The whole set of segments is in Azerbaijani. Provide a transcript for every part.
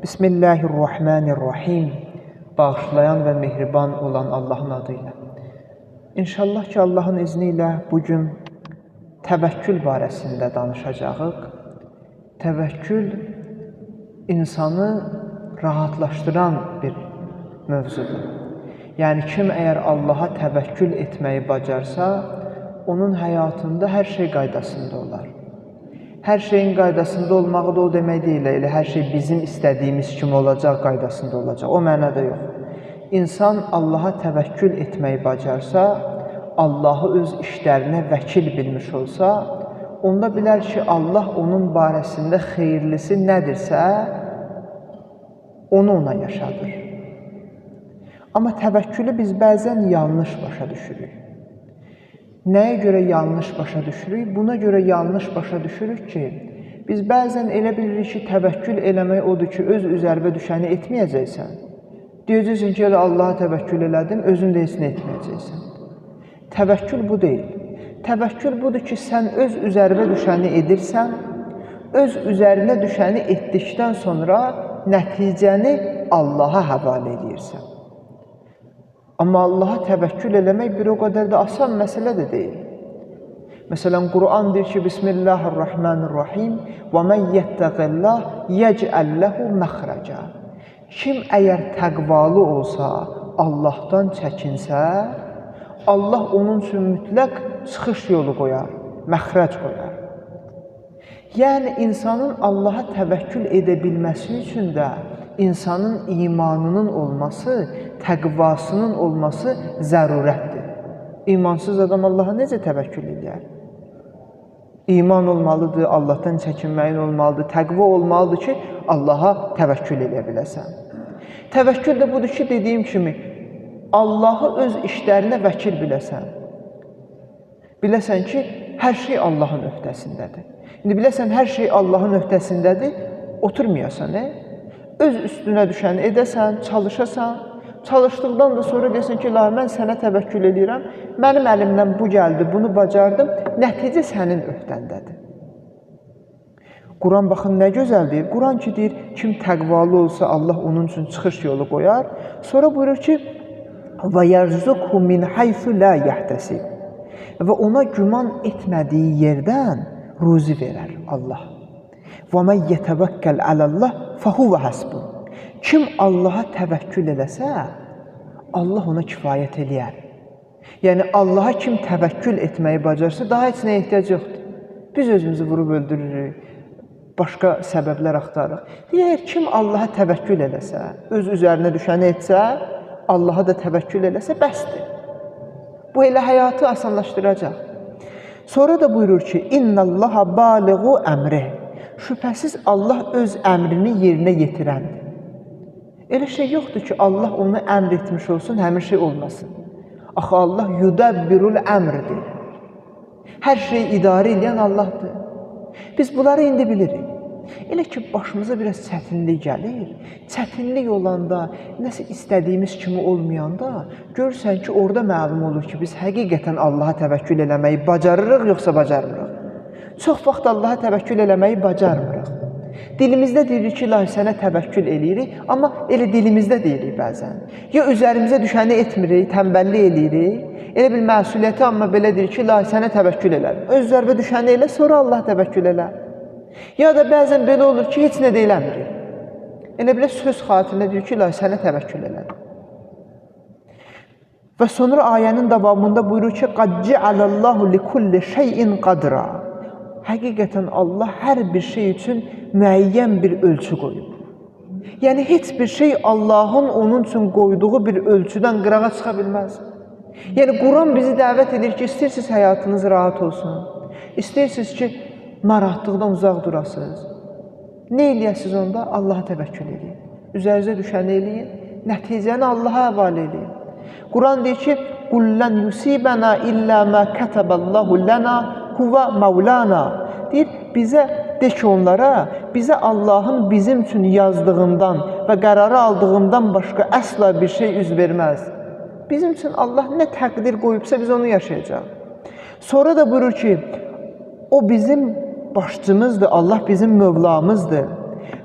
Bismillahirrahmanirrahim. Bağışlayan və mehriban olan Allahın adıyla. İnşallah ki, Allahın izni ilə bugün təvəkkül barəsində danışacağıq. Təvəkkül insanı rahatlaşdıran bir mövzudur. Yəni, kim əgər Allaha təvəkkül etməyi bacarsa, onun həyatında hər şey qaydasında olar. Hər şeyin qaydasında olmağı da o demək deyil, elə hər şey bizim istədiyimiz kimi olacaq, qaydasında olacaq. O mənada yox. İnsan Allaha təvəkkül etməyi bacarsa, Allahı öz işlərinə vəkil bilmiş olsa, onda bilər ki, Allah onun barəsində xeyirlisi nədirsə, onu ona yaşadır. Amma təvəkkülü biz bəzən yanlış başa düşürük. Nəyə görə yanlış başa düşürük? Buna görə yanlış başa düşürük ki, biz bəzən elə bilirik ki, təvəkkül eləmək odur ki, öz üzərinə düşəni etməyəcəksən. Deyəcəksən ki, elə Allaha təvəkkül elədim, özün də heç nə etməyəcəksən. Təvəkkül bu deyil. Təvəkkül budur ki, sən öz üzərinə düşəni edirsən, öz üzərinə düşəni etdikdən sonra nəticəni Allaha həvalə edirsən. Amma Allaha təvəkkül eləmək bir o qədər də asan məsələ də deyil. Məsələn, Quran deyir ki, Bismillahirrahmanirrahim və mən yəttəqillah yəcəl ləhu məxrəcə. Kim əgər təqvalı olsa, Allahdan çəkinsə, Allah onun üçün mütləq çıxış yolu qoyar, məxrəc qoyar. Yəni, insanın Allaha təvəkkül edə bilməsi üçün də insanın imanının olması, təqvasının olması zərurətdir. İmansız adam Allaha necə təvəkkül edir? İman olmalıdır, Allahdan çəkinməyin olmalıdır, təqva olmalıdır ki, Allaha təvəkkül edə biləsən. Təvəkkül də budur ki, dediyim kimi, Allahı öz işlərinə vəkil biləsən. Biləsən ki, hər şey Allahın öhdəsindədir. İndi biləsən, hər şey Allahın öhdəsindədir, oturmayasan, öz üstünə düşəni edəsən, çalışasan, çalışdıqdan da sonra desən ki, mən sənə təvəkkül edirəm, mənim əlimdən bu gəldi, bunu bacardım, nəticə sənin öhdəndədir. Quran baxın, nə gözəl deyir. Quran ki, deyir, kim təqvalı olsa, Allah onun üçün çıxış yolu qoyar. Sonra buyurur ki, وَيَرْزُقْهُ مِنْ حَيْثُ لَا يَحْتَسِبْ Və ona güman etmədiyi yerdən ruzi verər Allah. وَمَنْ يَتَوَكَّلْ عَلَى اللّٰهِ فَهُوَ حَسْبُهُ Kim Allaha təvəkkül eləsə, Allah ona kifayət eləyər. Yəni, Allaha kim təvəkkül etməyi bacarsa, daha heç nəyə ehtiyac yoxdur. Biz özümüzü vurub öldürürük, başqa səbəblər axtarırıq. Deyək, kim Allaha təvəkkül eləsə, öz üzərinə düşəni etsə, Allaha da təvəkkül eləsə, bəsdir. Bu elə həyatı asanlaşdıracaq. Sonra da buyurur ki, İnna Allaha baliğu əmrih Şübhəsiz Allah öz əmrini yerinə yetirəndir. Elə şey yoxdur ki, Allah onu əmr etmiş olsun, həmin şey olmasın. Axı Allah yudabbirul əmrdir. Hər şeyi idarə edən Allahdır. Biz bunları indi bilirik. Elə ki, başımıza biraz çətinlik gəlir. Çətinlik olanda, nəsə istədiyimiz kimi olmayanda, görürsən ki, orada məlum olur ki, biz həqiqətən Allaha təvəkkül eləməyi bacarırıq, yoxsa bacarmırıq. Çox vaxt Allaha təvəkkül eləməyi bacarmırıq. Dilimizdə deyirik ki, ilahi sənə təvəkkül eləyirik, amma elə dilimizdə deyirik bəzən. Ya üzərimizə düşəni etmirik, təmbəllik eləyirik, elə bir məsuliyyəti, amma belə deyirik ki, ilahi sənə təvəkkül elərim. Öz üzərimə düşəni elə, sonra Allah təvəkkül elə. Ya da bəzən belə olur ki, heç nə də eləmirik. Elə belə söz xatirinə deyir ki, ilahi sənə təvəkkül elərim. Və sonra ayənin davamında buyurur ki, قَدْ جَعَلَ اللّٰهُ لِكُلِّ شَيْءٍ قَدْرًا Həqiqətən Allah hər bir şey üçün müəyyən bir ölçü qoyub. Yəni, heç bir şey Allahın onun üçün qoyduğu bir ölçüdən qırağa çıxa bilməz. Yəni, Quran bizi dəvət edir ki, istəyirsiniz həyatınız rahat olsun, istəyirsiniz ki, narahatlıqdan uzaq durasınız. Nə eləyəsiniz onda? Allaha təvəkkül edin. Üzərinizə düşəni eləyin, nəticəni Allaha həvalə edin. Quran deyir ki, قُلْ لَنْ يُسِيبَنَا إِلَّا مَا كَتَبَ اللّٰهُ لَنَا Huva Mevlana deyir, de ki onlara, bizə Allahın bizim üçün yazdığından və qərarı aldığından başqa əsla bir şey üz verməz. Bizim üçün Allah nə təqdir qoyubsa biz onu yaşayacaq. Sonra da buyurur ki, o bizim başçımızdır, Allah bizim Mövlamızdır.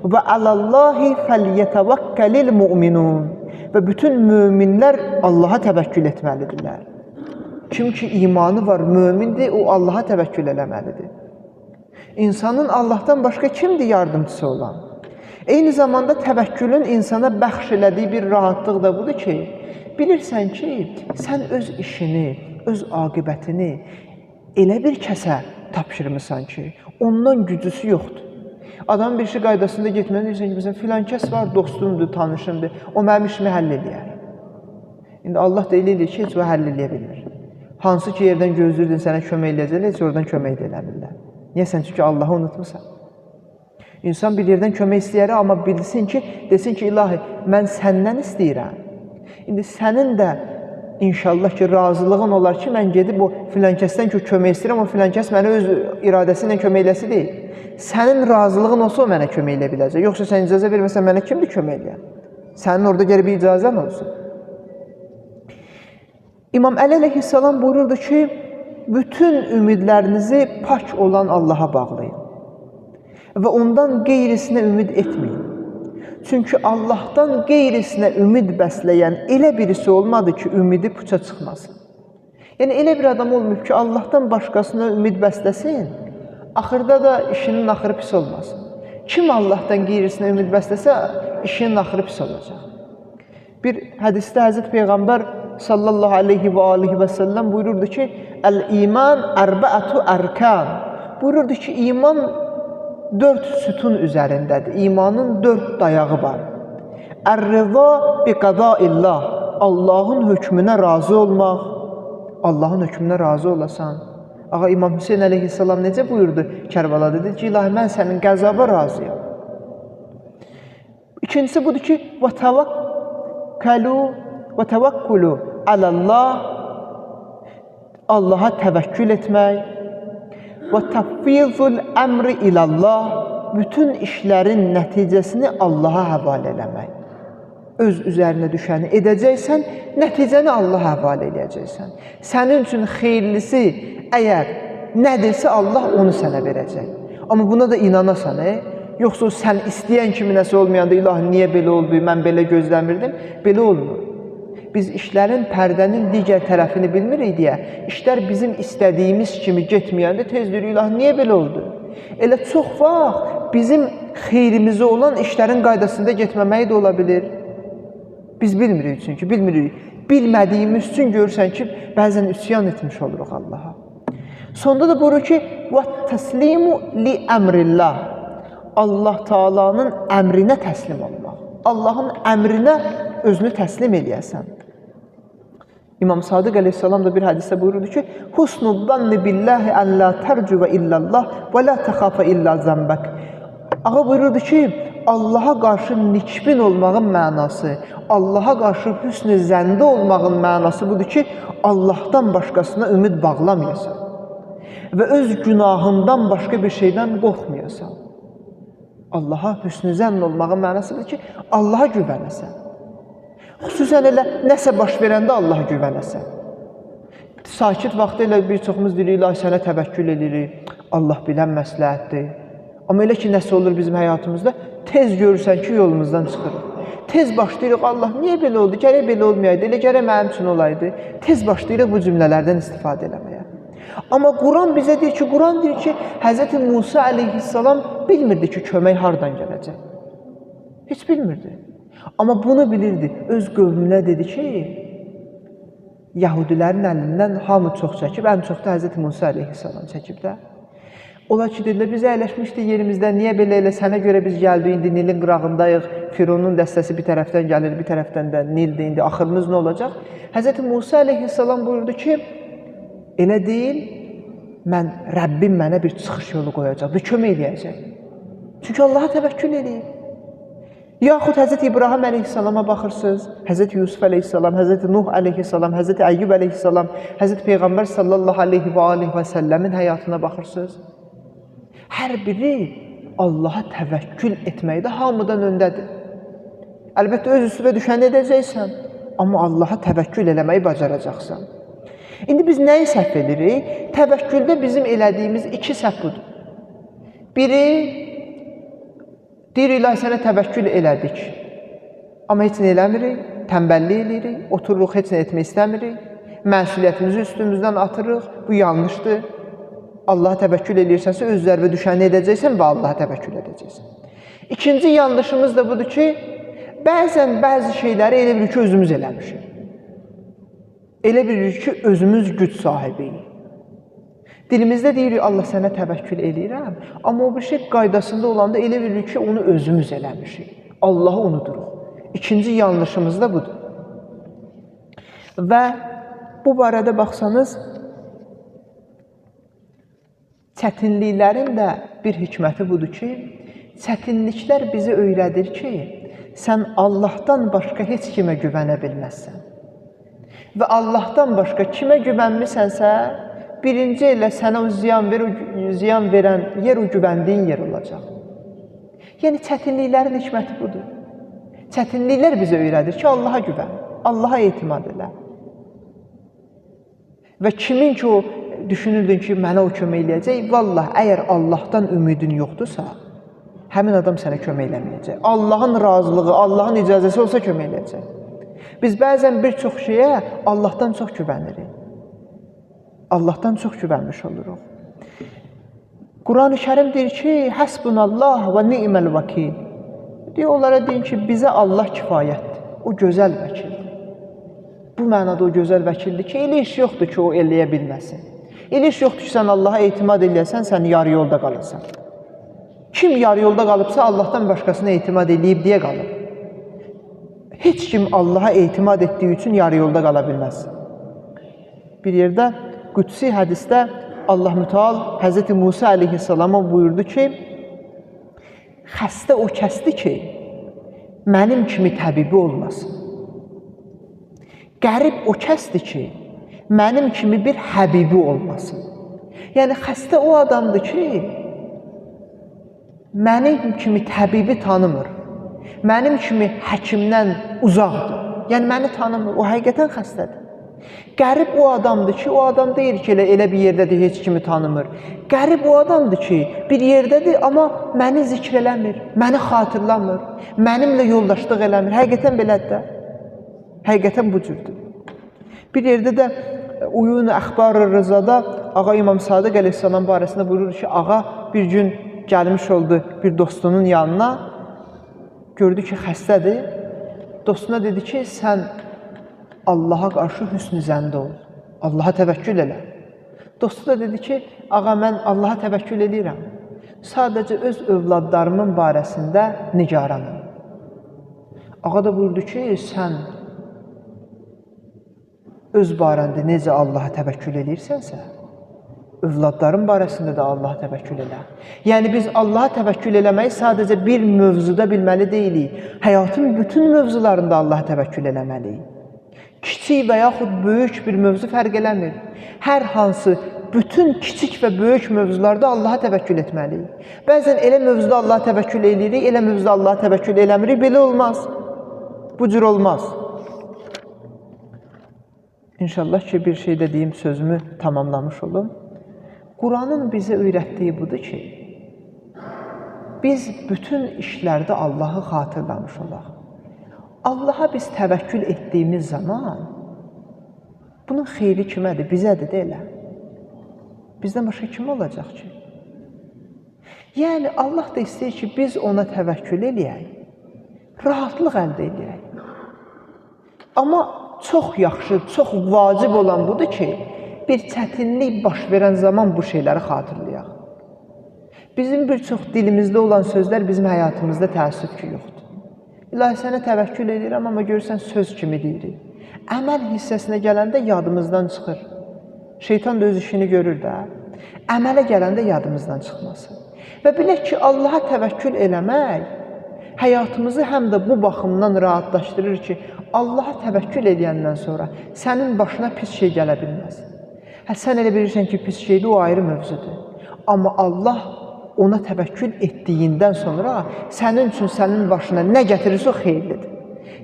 Və alallahi fəlyətəvəkkəlil mu'minun. Və bütün möminlər Allaha təvəkkül etməlidirlər. Kim ki imanı var, mömindir, o Allaha təvəkkül eləməlidir. İnsanın Allahdan başqa kimdir yardımcısı olan? Eyni zamanda təvəkkülün insana bəxş elədiyi bir rahatlıq da budur ki, bilirsən ki, sən öz işini, öz aqibətini elə bir kəsə tapşırmısan ki, ondan gücüsü yoxdur. Adam bir şey qaydasında getməli deyirsən ki, məsələn, filan kəs var, dostumdur, tanışımdır, o mənim işimi həll eləyər. İndi Allah da elə eləyir ki, heç o həll eləyə bilmir. Hansı ki yerdən gözləyirdin sənə kömək eləyəcəklər, heç oradan kömək də eləmirlər. Niyə sən? Çünki Allahı unutmursan. İnsan bir yerdən kömək istəyər, amma bilsin ki, desin ki, ilahi, mən səndən istəyirəm. İndi sənin də inşallah ki, razılığın olar ki, mən gedib o filan kəsdən ki, kömək istəyirəm, o filan kəs mənə öz iradəsi ilə kömək eləsi deyil. Sənin razılığın olsa, o mənə kömək elə biləcək. Yoxsa sən icazə verməsən, mənə kimdir kömək eləyən? Sənin orada gəlir bir icazən olsun. İmam Əli əleyhissalam buyururdu ki, bütün ümidlərinizi pak olan Allaha bağlayın və ondan qeyrisinə ümid etməyin. Çünki Allahdan qeyrisinə ümid bəsləyən elə birisi olmadı ki, ümidi puça çıxmasın. Yəni, elə bir adam olmayıb ki, Allahdan başqasına ümid bəsləsin, axırda da işinin axırı pis olmasın. Kim Allahdan qeyrisinə ümid bəsləsə, işinin axırı pis olacaq. Bir hədisdə Həzrət Peyğəmbər sallallahu aleyhi və aleyhi və səlləm buyururdu ki, Əl-iman ərbəətü ərkan. Buyururdu ki, iman 4 sütun üzərindədir. İmanın 4 dayağı var. Ər-rıza bi qədaillah. Allahın hökmünə razı olmaq. Allahın hökmünə razı olasan. Ağa İmam Hüseyin əleyhissalam necə buyurdu Kərbalada? Dedi ki, ilahi, mən sənin qəzaba razıyam. İkincisi budur ki, və təvəkkülü alallah. Allaha təvəkkül etmək. Və təfvizul əmri ilallah. Bütün işlərin nəticəsini Allaha həvalə eləmək. Öz üzərinə düşəni edəcəksən, nəticəni Allaha həvalə eləyəcəksən. Sənin üçün xeyirlisi əgər nədirsə, Allah onu sənə verəcək. Amma buna da inanasan, yoxsa sən istəyən kimi nəsə olmayanda, ilahi, niyə belə oldu, mən belə gözləmirdim, belə olmur. Biz işlərin pərdənin digər tərəfini bilmirik deyə, işlər bizim istədiyimiz kimi getməyəndə tez deyirik, ilahi, niyə belə oldu? Elə çox vaxt bizim xeyrimizə olan işlərin qaydasında getməməyi də ola bilir. Biz bilmirik çünki, bilmirik. Bilmədiyimiz üçün görürsən ki, bəzən üsyan etmiş oluruq Allaha. Sonda da buyurur ki, وَتَسْلِيمُ لِأَمْرِ اللّٰهِ. Allah Taala'nın əmrinə təslim olmaq. Allahın əmrinə özünü təslim eləyəsən. İmam Sadiq əleyhissalam da bir hədisdə buyururdu ki, Husnuddanni billahi ən la tərcüvə illallah və la təxafə illa zəmbək. Ağa buyururdu ki, Allaha qarşı nikbin olmağın mənası, Allaha qarşı hüsn-i zəndə olmağın mənası budur ki, Allahdan başqasına ümid bağlamayasan və öz günahından başqa bir şeydən qorxmayasan. Allaha hüsn-i zənn olmağın mənası budur ki, Allaha güvənəsən. Xüsusən elə nəsə baş verəndə Allaha güvənəsən. Sakit vaxtı elə bir çoxumuz deyirik, ilahi, sənə təvəkkül edirik, Allah bilən məsləhətdir. Amma elə ki, nəsə olur bizim həyatımızda, tez görürsən ki, yolumuzdan çıxırıq. Tez başlayırıq, Allah, niyə belə oldu, gərək belə olmayaydı, elə gərək mənim üçün olaydı. Tez başlayırıq bu cümlələrdən istifadə eləməyə. Amma Quran bizə deyir ki, Hz. Musa əleyhissalam bilmirdi ki, kömək hardan gələcək. Heç bilmirdi. Amma bunu bilirdi. Öz qövmünə dedi ki, Yahudilərin əlindən hamı çox çəkib, ən çox da Hz. Musa əleyhissalam çəkib də. Olar ki, dedilər, biz əyləşmişdik yerimizdə, niyə belə elə, sənə görə biz gəldik, indi Nilin qırağındayıq, Fironun dəstəsi bir tərəfdən gəlir, bir tərəfdən də Nildir, indi axırımız nə olacaq? Hz. Musa əleyhissalam buyurdu ki, elə deyil, Rəbbim mənə bir çıxış yolu qoyacaq, bir kömək eləyəcək. Çünki Allaha təvəkkül edeyim. Yaxud Hz. İbrahim əleyhissalama baxırsınız, Hz. Yusuf əleyhissalam, Hz. Nuh əleyhissalam, Hz. Əyyub əleyhissalam, Hz. Peyğəmbər sallallahu aleyhi və səlləmin həyatına baxırsınız. Hər biri Allaha təvəkkül etməkdə hamıdan öndədir. Əlbəttə, öz üstüvə düşəni edəcəksən, amma Allaha təvəkkül eləməyi bacaracaqsan. İndi biz nəyi səhv edirik? Təvəkküldə bizim elədiyimiz iki səhv budur. Biri, Deyir, ilahi sənə təvəkkül elədik. Amma heç nə eləmirik, tənbəllik eləyirik, otururuq, heç nə etmək istəmirik, məsuliyyətimizi üstümüzdən atırıq, bu yanlışdır. Allaha təvəkkül edirsənsə, öz zərbə düşəni edəcəksən və Allaha təvəkkül edəcəksən. İkinci yanlışımız da budur ki, bəzən bəzi şeyləri elə bilir ki, özümüz eləmişik. Elə bilir ki, özümüz güc sahibiyik. Dilimizdə deyirik, Allah sənə təvəkkül eləyirəm, amma o bir şey qaydasında olanda elə bilir ki, onu özümüz eləmişik. Allahı unuduruq. İkinci yanlışımız da budur. Və bu barədə baxsanız, çətinliklərin də bir hikməti budur ki, çətinliklər bizi öyrədir ki, sən Allahdan başqa heç kimə güvənə bilməzsən. Və Allahdan başqa kimə güvənmisənsə, birinci elə sənə o ziyan verən yer o güvəndiyin yer olacaq. Yəni, çətinliklərin hikməti budur. Çətinliklər bizə öyrədir ki, Allaha güvən, Allaha etimad elə. Və kimin ki o düşünürdün ki, mənə o kömək eləyəcək, vallah, əgər Allahdan ümidin yoxdursa, həmin adam sənə kömək eləməyəcək. Allahın razılığı, Allahın icazəsi olsa kömək eləyəcək. Biz bəzən bir çox şeyə Allahdan çox güvənirik. Allahdan çox güvənmiş oluruq. Quran-ı Kərim deyir ki, Həsbunallah və ni'məl vəkil. Deyir, onlara deyin ki, bizə Allah kifayətdir. O gözəl vəkildir. Bu mənada o gözəl vəkildir ki, elə iş yoxdur ki, o eləyə bilməsin. Elə iş yoxdur ki, sən Allaha etimad eləyəsən, sən yarı yolda qalırsan. Kim yarı yolda qalıbsa, Allahdan başqasına etimad eləyib deyə qalıb. Heç kim Allaha etimad etdiyi üçün yarı yolda qala bilməz. Bir yerdə Qüdsi hədisdə Allah Müteal Hz. Musa əleyhissalama buyurdu ki, xəstə o kəsdir ki, mənim kimi təbibi olmasın. Qərib o kəsdir ki, mənim kimi bir həbibi olmasın. Yəni, xəstə o adamdır ki, mənim kimi təbibi tanımır. Mənim kimi həkimdən uzaqdır. Yəni, məni tanımır, o həqiqətən xəstədir. Qərib o adamdır ki, o adam deyir ki, elə bir yerdədir, heç kimi tanımır. Qərib o adamdır ki, bir yerdədir, amma məni zikr eləmir, məni xatırlamır, mənimlə yoldaşlıq eləmir. Həqiqətən belədir də. Həqiqətən bu cürdür. Bir yerdə də Uyun-u Əxbar-ı Rızada Ağa İmam Sadiq əleyhissalam barəsində buyurur ki, ağa bir gün gəlmiş oldu bir dostunun yanına, gördü ki, xəstədir. Dostuna dedi ki, sən Allaha qarşı hüsn-ü zəndə ol, Allaha təvəkkül elə. Dostu da dedi ki, ağa mən Allaha təvəkkül edirəm. Sadəcə öz övladlarımın barəsində nigaranım. Ağa da buyurdu ki, sən öz barəndə necə Allaha təvəkkül edirsənsə, övladların barəsində də Allaha təvəkkül elə. Yəni, biz Allaha təvəkkül eləməyi sadəcə bir mövzuda bilməli deyilik. Həyatın bütün mövzularında Allaha təvəkkül eləməliyik. Kiçik və yaxud böyük bir mövzu fərq eləmir. Hər hansı, bütün kiçik və böyük mövzularda Allaha təvəkkül etməliyik. Bəzən elə mövzuda Allaha təvəkkül edirik, elə mövzuda Allaha təvəkkül eləmirik, belə olmaz. Bu cür olmaz. İnşallah ki, bir şey dediyim sözümü tamamlamış olum. Quranın bizə öyrətdiyi budur ki, biz bütün işlərdə Allahı xatırlamış olaq. Allaha biz təvəkkül etdiyimiz zaman bunun xeyri kimədir? Bizədir də elə. Bizdən başqa kim olacaq ki? Yəni, Allah da istəyir ki, biz ona təvəkkül eləyək, rahatlıq əldə eləyək. Amma çox yaxşı, çox vacib olan budur ki, bir çətinlik baş verən zaman bu şeyləri xatırlayaq. Bizim bir çox dilimizdə olan sözlər bizim həyatımızda təəssüf ki, yoxdur. İlahi sənə təvəkkül edirəm, amma görürsən söz kimi deyirik. Əməl hissəsinə gələndə yadımızdan çıxır. Şeytan da öz işini görür də. Əmələ gələndə yadımızdan çıxmasın. Və bilək ki, Allaha təvəkkül eləmək həyatımızı həm də bu baxımdan rahatlaşdırır ki, Allaha təvəkkül edəndən sonra sənin başına pis şey gələ bilməz. Sən elə bilirsən ki, pis şeydir, o ayrı mövzudur. Amma Allah ona təvəkkül etdiyindən sonra sənin üçün sənin başına nə gətirirsə o xeyirlidir.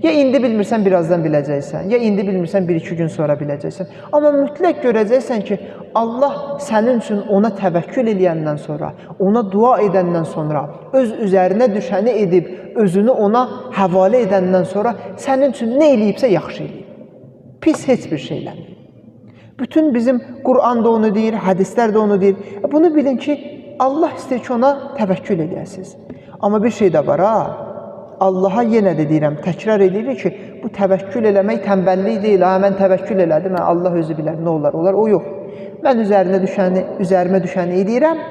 Ya indi bilmirsən, birazdan biləcəksən. Ya indi bilmirsən, 1-2 gün sonra biləcəksən. Amma mütləq görəcəksən ki, Allah sənin üçün ona təvəkkül edəndən sonra, ona dua edəndən sonra, öz üzərinə düşəni edib, özünü ona həvalə edəndən sonra sənin üçün nə eləyibsə yaxşı eləyib. Pis heç bir şey eləmir. Bütün bizim Qur'an da onu deyir, hədislər də onu deyir. Bunu bilin ki, Allah istəyir ki, ona təvəkkül edəsiniz. Amma bir şey də var ha, Allaha yenə də deyirəm, təkrar edirik ki, bu təvəkkül eləmək tənbəllik deyil. Mən təvəkkül elədim, Allah özü bilər, nə olar, o yox. Mən üzərimə düşəni edirəm,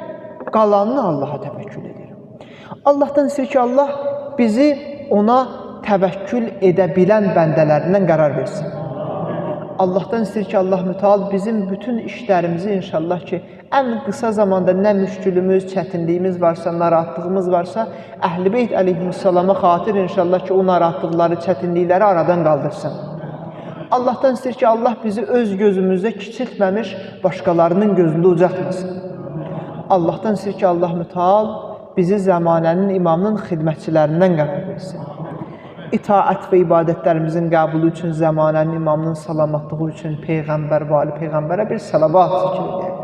qalanını Allaha təvəkkül edirəm. Allahdan istəyir ki, Allah bizi ona təvəkkül edə bilən bəndələrindən qərar versin. Allahdan istəyir ki, Allah mütəal bizim bütün işlərimizi inşallah ki, ən qısa zamanda nə müşkülümüz, çətinliyimiz varsa, narahatlığımız varsa, Əhl-i Beyt əleyhissalama xatir inşallah ki, o narahatlıqları, çətinlikləri aradan qaldırsın. Allahdan istəyir ki, Allah bizi öz gözümüzdə kiçiltməmiş, başqalarının gözündə ucatmasın. Allahdan istəyir ki, Allah mütəal bizi zəmanənin imamının xidmətçilərindən qərar versin. İtaət və ibadətlərimizin qəbulu üçün, zəmanənin imamının salamatlığı üçün Peyğəmbər və Ali Peyğəmbərə bir salavat zikr edək.